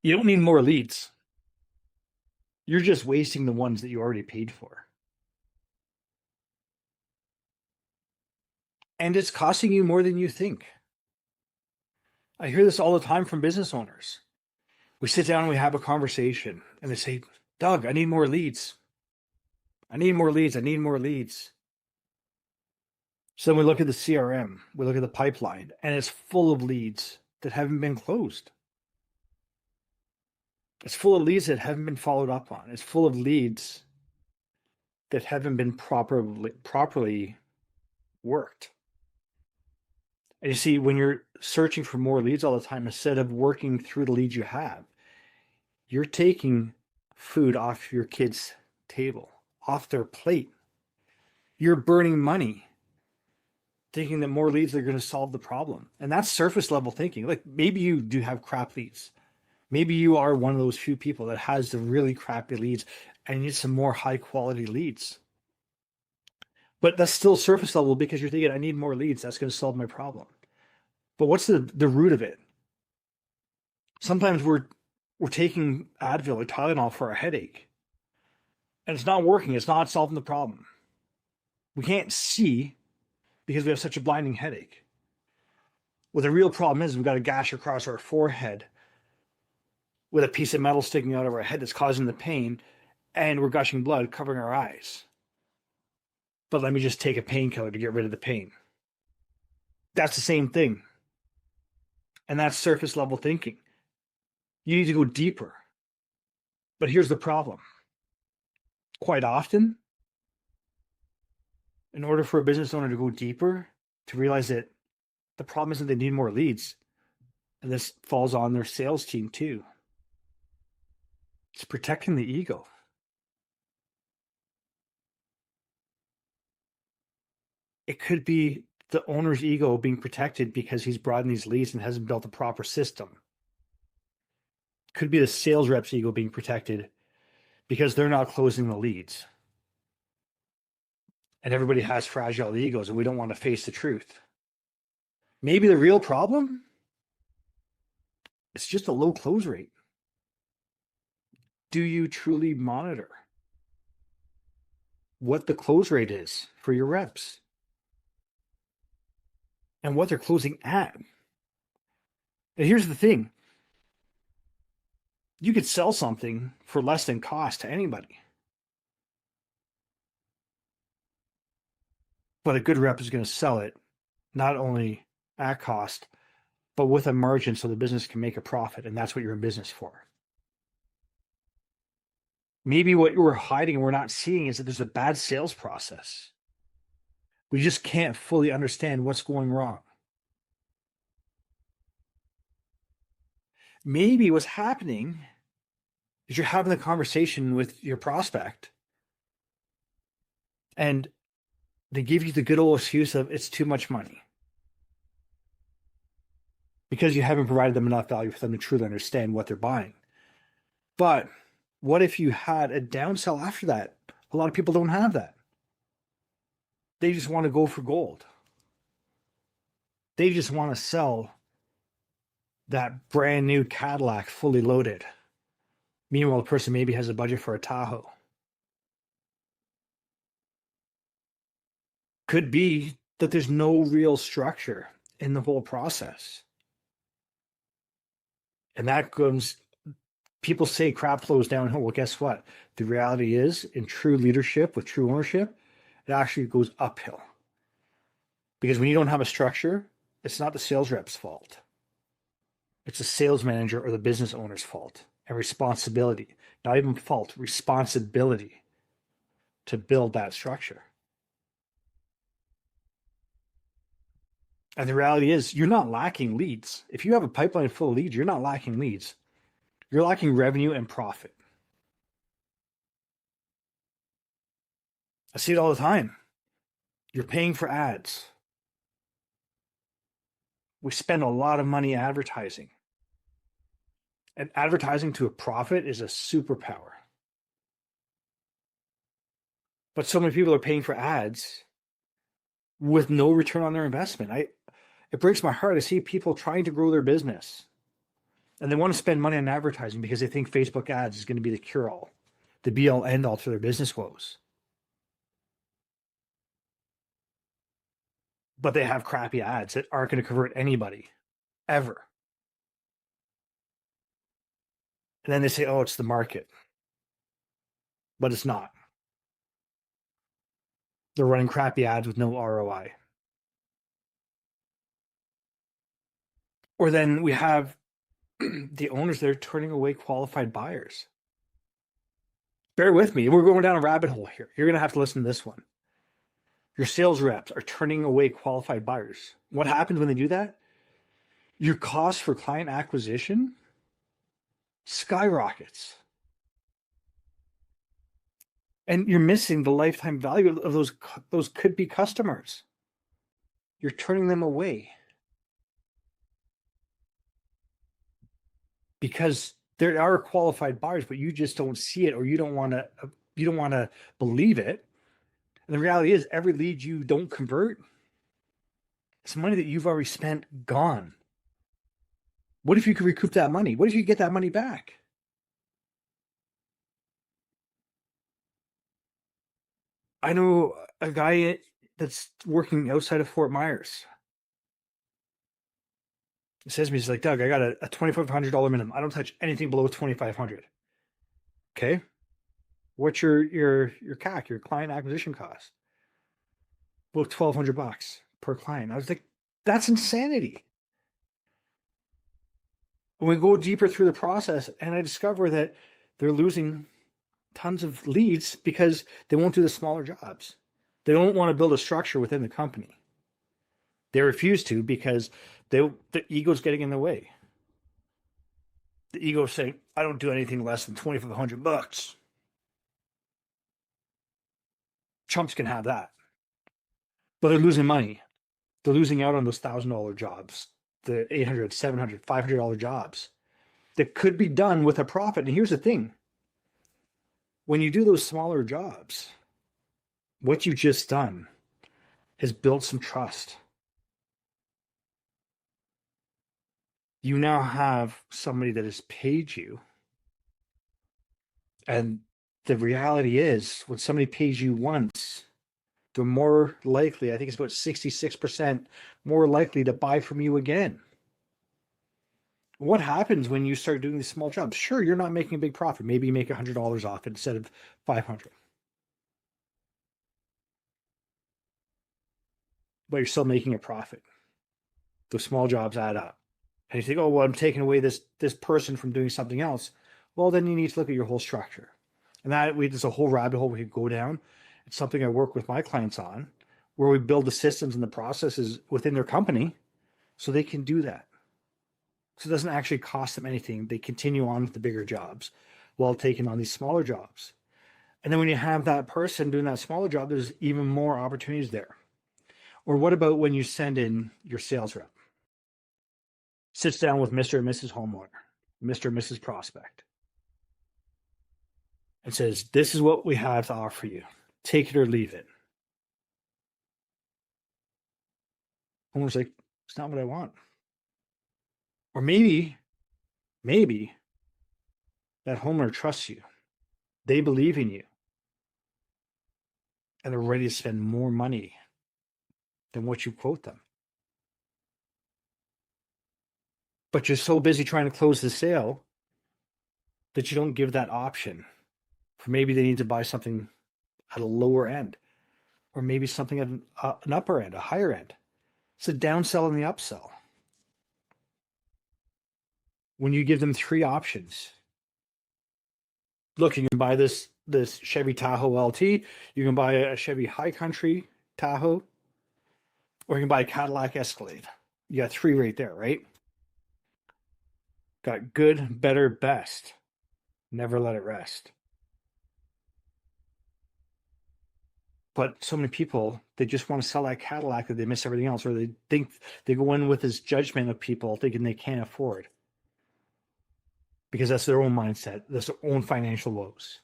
You don't need more leads. You're just wasting the ones that you already paid for. And it's costing you more than you think. I hear this all the time from business owners. We sit down and we have a conversation and they say, Doug, I need more leads. I need more leads. I need more leads. So then we look at the CRM, we look at the pipeline, and it's full of leads that haven't been closed. It's full of leads that haven't been followed up on. It's full of leads that haven't been properly worked. And you see, when you're searching for more leads all the time, instead of working through the leads you have, you're taking food off your kids' table, off their plate. You're burning money thinking that more leads are going to solve the problem. And that's surface level thinking. Like maybe you do have crap leads. Maybe you are one of those few people that has the really crappy leads and need some more high quality leads. But that's still surface level because you're thinking, I need more leads. That's going to solve my problem. But what's the root of it? Sometimes we're taking Advil or Tylenol for a headache. And it's not working. It's not solving the problem. We can't see because we have such a blinding headache. What the real problem is, we've got a gash across our forehead with a piece of metal sticking out of our head that's causing the pain, and we're gushing blood covering our eyes. But let me just take a painkiller to get rid of the pain. That's the same thing. And that's surface level thinking. You need to go deeper. But here's the problem. Quite often, in order for a business owner to go deeper, to realize that the problem isn't they need more leads, and this falls on their sales team too. It's protecting the ego. It could be the owner's ego being protected because he's brought in these leads and hasn't built a proper system. It could be the sales rep's ego being protected because they're not closing the leads. And everybody has fragile egos and we don't want to face the truth. Maybe the real problem is just a low close rate. Do you truly monitor what the close rate is for your reps and what they're closing at? And here's the thing. You could sell something for less than cost to anybody. But a good rep is going to sell it not only at cost, but with a margin so the business can make a profit. And that's what you're in business for. Maybe what we're hiding and we're not seeing is that there's a bad sales process. We just can't fully understand what's going wrong. Maybe what's happening is you're having a conversation with your prospect and they give you the good old excuse of it's too much money because you haven't provided them enough value for them to truly understand what they're buying. But what if you had a downsell after that? A lot of people don't have that. They just want to go for gold. They just want to sell that brand new Cadillac fully loaded. Meanwhile, the person maybe has a budget for a Tahoe. Could be that there's no real structure in the whole process. And that comes, people say crap flows downhill. Well, guess what? The reality is, in true leadership with true ownership, it actually goes uphill. Because when you don't have a structure, it's not the sales rep's fault. It's the sales manager or the business owner's fault and responsibility. Not even fault, responsibility to build that structure. And the reality is, you're not lacking leads. If you have a pipeline full of leads, you're not lacking leads. You're lacking revenue and profit. I see it all the time. You're paying for ads. We spend a lot of money advertising. And advertising to a profit is a superpower. But so many people are paying for ads with no return on their investment. It breaks my heart to see people trying to grow their business And they want to spend money on advertising because they think Facebook ads is going to be the cure all, the be all end all to their business woes. But they have crappy ads that aren't going to convert anybody ever. And then they say, oh, it's the market. But it's not. They're running crappy ads with no ROI. Or then we have the owners that are turning away qualified buyers. Bear with me. We're going down a rabbit hole here. You're going to have to listen to this one. Your sales reps are turning away qualified buyers. What happens when they do that? Your cost for client acquisition skyrockets. And you're missing the lifetime value of those could-be customers. You're turning them away because there are qualified buyers, but you just don't see it, or you don't want to believe it. And the reality is, every lead you don't convert, it's money that you've already spent gone. What if you could recoup that money? What if you get that money back? I know a guy that's working outside of Fort Myers. He says to me, he's like, Doug, I got a $2,500 minimum. I don't touch anything below 2,500. Okay. What's your CAC, your client acquisition cost? Well, $1,200 per client. I was like, that's insanity. When we go deeper through the process, and I discover that they're losing tons of leads because they won't do the smaller jobs. They don't want to build a structure within the company. They refuse to because the ego's getting in the way. The ego is saying, I don't do anything less than $2,500. Chumps can have that. But they're losing money. They're losing out on those $1,000 jobs, the $800, $700, $500 jobs that could be done with a profit. And here's the thing. When you do those smaller jobs, what you've just done is build some trust. You now have somebody that has paid you. And the reality is, when somebody pays you once, they're more likely, I think it's about 66% more likely to buy from you again. What happens when you start doing these small jobs? Sure, you're not making a big profit. Maybe you make $100 off it instead of $500. But you're still making a profit. Those small jobs add up. And you think, oh, well, I'm taking away this person from doing something else. Well, then you need to look at your whole structure. And there's a whole rabbit hole we could go down. It's something I work with my clients on, where we build the systems and the processes within their company so they can do that. So it doesn't actually cost them anything. They continue on with the bigger jobs while taking on these smaller jobs. And then when you have that person doing that smaller job, there's even more opportunities there. Or what about when you send in your sales rep? Sits down with Mr. and Mrs. Homeowner, Mr. and Mrs. Prospect, and says, this is what we have to offer you. Take it or leave it. Homeowner's like, it's not what I want. Or maybe that homeowner trusts you. They believe in you. And they're ready to spend more money than what you quote them. But you're so busy trying to close the sale that you don't give that option. For maybe they need to buy something at a lower end, or maybe something at an upper end, a higher end. It's a downsell and the upsell. When you give them three options, look, you can buy this Chevy Tahoe LT, you can buy a Chevy High Country Tahoe, or you can buy a Cadillac Escalade. You got three right there, right? Got good, better, best. Never let it rest. But so many people, they just want to sell that Cadillac that they miss everything else, or they think they go in with this judgment of people thinking they can't afford. Because that's their own mindset, that's their own financial woes.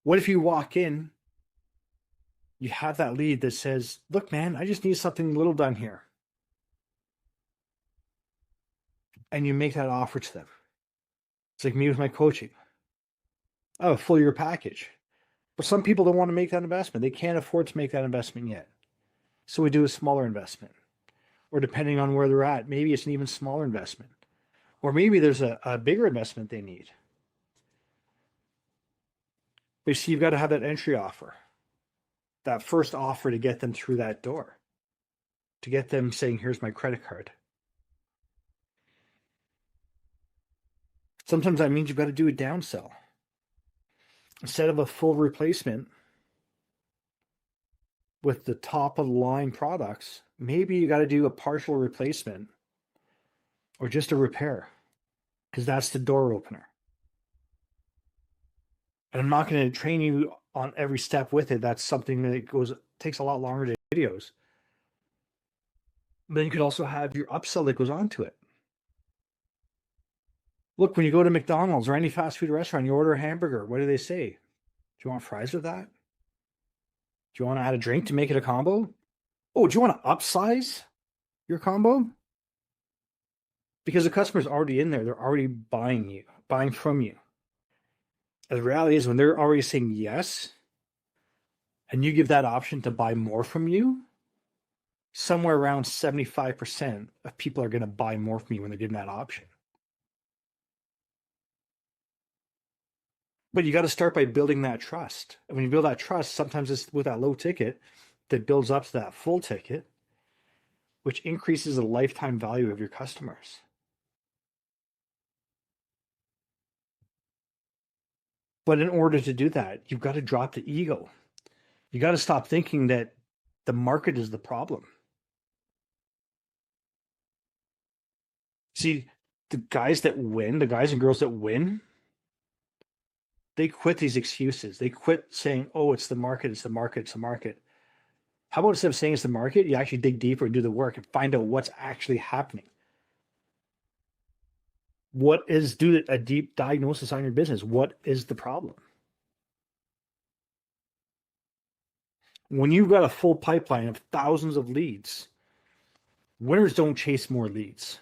What if you walk in, you have that lead that says, look, man, I just need something little done here. and you make that offer to them. It's like me with my coaching. I have a full year package. But some people don't want to make that investment. They can't afford to make that investment yet. So we do a smaller investment. Or depending on where they're at, maybe it's an even smaller investment. Or maybe there's a bigger investment they need. But you see, you've got to have that entry offer, that first offer to get them through that door, to get them saying, here's my credit card. Sometimes that means you've got to do a downsell. Instead of a full replacement with the top of the line products, maybe you got to do a partial replacement or just a repair, because that's the door opener. And I'm not going to train you on every step with it. That's something that takes a lot longer to videos. But then you could also have your upsell that goes onto it. Look, when you go to McDonald's or any fast food restaurant, you order a hamburger. What do they say? Do you want fries with that? Do you want to add a drink to make it a combo? Oh, do you want to upsize your combo? Because the customer's already in there. They're already buying from you. And the reality is when they're already saying yes, and you give that option to buy more from you, somewhere around 75% of people are going to buy more from you when they're given that option. But you got to start by building that trust. And when you build that trust, sometimes it's with that low ticket that builds up to that full ticket, which increases the lifetime value of your customers. But in order to do that, you've got to drop the ego. You got to stop thinking that the market is the problem. See, the guys and girls that win, they quit these excuses. They quit saying, oh, it's the market, it's the market, it's the market. How about instead of saying it's the market, you actually dig deeper and do the work and find out what's actually happening? Do a deep diagnosis on your business. What is the problem? When you've got a full pipeline of thousands of leads, winners don't chase more leads.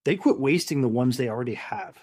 They quit wasting the ones they already have.